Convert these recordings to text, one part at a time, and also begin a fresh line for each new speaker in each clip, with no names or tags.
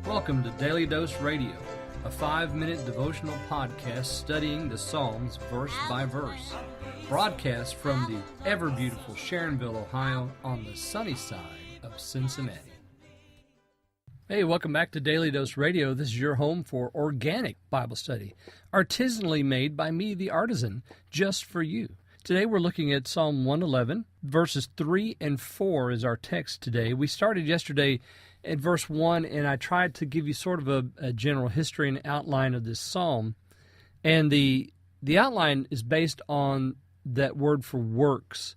Welcome to Daily Dose Radio, a 5-minute devotional podcast studying the Psalms verse by verse. Broadcast from the ever-beautiful Sharonville, Ohio, on the sunny side of Cincinnati. Hey, welcome back to Daily Dose Radio. This is your home for organic Bible study, artisanally made by me, the artisan, just for you. Today we're looking at Psalm 111, verses 3 and 4 is our text today. We started yesterday at verse 1, and I tried to give you sort of a general history and outline of this psalm. And the outline is based on that word for works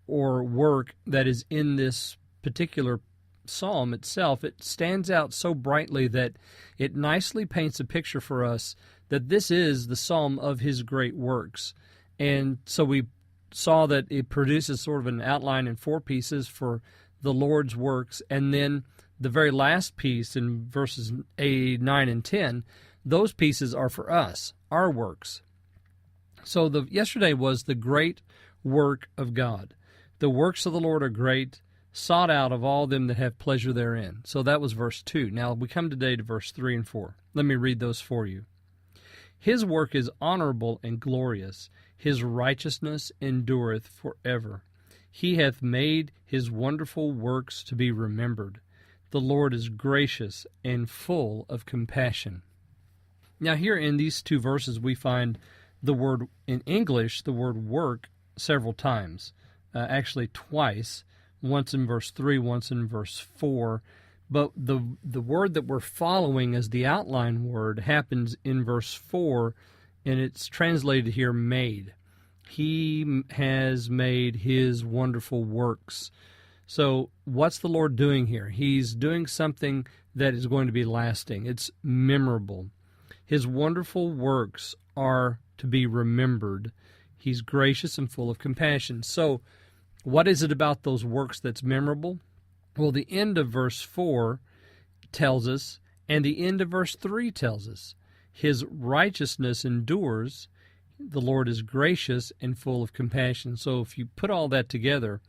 or work that is in this particular psalm itself. It stands out so brightly that it nicely paints a picture for us that this is the psalm of his great works. And so we saw that it produces sort of an outline in 4 pieces for the Lord's works, and then the very last piece in verses 8, 9, and 10, those pieces are for us, our works. So yesterday was the great work of God. The works of the Lord are great, sought out of all them that have pleasure therein. So that was verse 2. Now we come today to verse 3 and 4. Let me read those for you. His work is honorable and glorious. His righteousness endureth forever. He hath made his wonderful works to be remembered. The Lord is gracious and full of compassion. Now here in these 2 verses we find the word, in English, the word work several times. Actually twice, once in verse 3, once in verse 4. But the word that we're following as the outline word happens in verse 4, and it's translated here, made. He has made his wonderful works. So what's the Lord doing here? He's doing something that is going to be lasting. It's memorable. His wonderful works are to be remembered. He's gracious and full of compassion. So what is it about those works that's memorable? Well, the end of verse 4 tells us, and the end of verse 3 tells us, his righteousness endures. The Lord is gracious and full of compassion. So if you put all that together,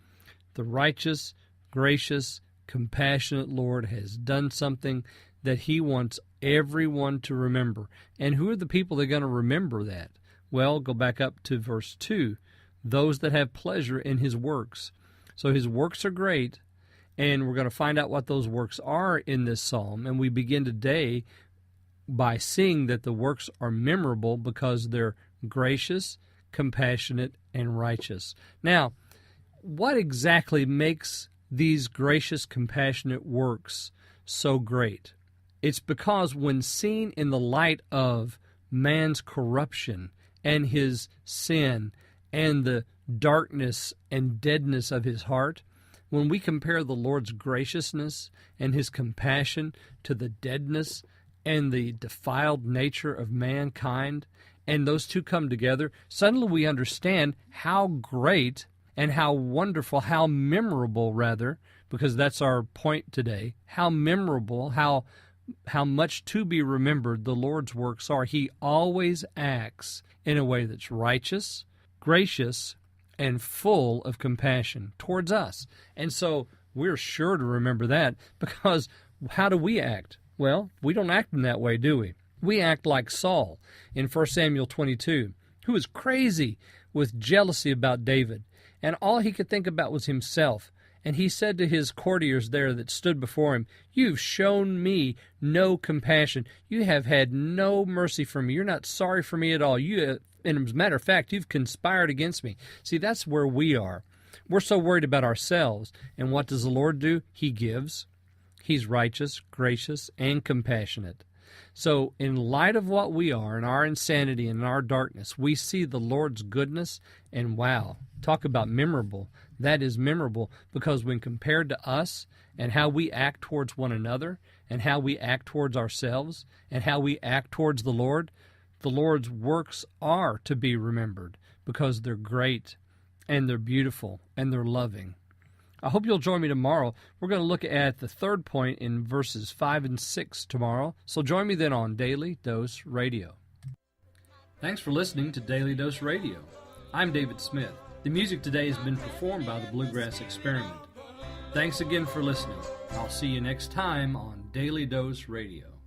the righteous, gracious, compassionate Lord has done something that he wants everyone to remember. And who are the people that are going to remember that? Well, go back up to verse 2. Those that have pleasure in his works. So his works are great, and we're going to find out what those works are in this psalm. And we begin today by seeing that the works are memorable because they're gracious, compassionate, and righteous. Now, what exactly makes these gracious, compassionate works so great? It's because when seen in the light of man's corruption and his sin and the darkness and deadness of his heart, when we compare the Lord's graciousness and his compassion to the deadness and the defiled nature of mankind, and those two come together, suddenly we understand how great and how wonderful, how memorable rather, because that's our point today, how memorable, how much to be remembered the Lord's works are. He always acts in a way that's righteous, gracious, and full of compassion towards us. And so we're sure to remember that, because how do we act? Well, we don't act in that way, do we? We act like Saul in 1 Samuel 22, who was crazy with jealousy about David, and all he could think about was himself. And he said to his courtiers there that stood before him, "You've shown me no compassion. You have had no mercy for me. You're not sorry for me at all. And as a matter of fact, you've conspired against me." See, that's where we are. We're so worried about ourselves. And what does the Lord do? He gives. He's righteous, gracious, and compassionate. So in light of what we are, in our insanity and in our darkness, we see the Lord's goodness, and wow, talk about memorable. That is memorable, because when compared to us and how we act towards one another and how we act towards ourselves and how we act towards the Lord's works are to be remembered because they're great and they're beautiful and they're loving. I hope you'll join me tomorrow. We're going to look at the third point in verses 5 and 6 tomorrow. So join me then on Daily Dose Radio. Thanks for listening to Daily Dose Radio. I'm David Smith. The music today has been performed by the Bluegrass Experiment. Thanks again for listening. I'll see you next time on Daily Dose Radio.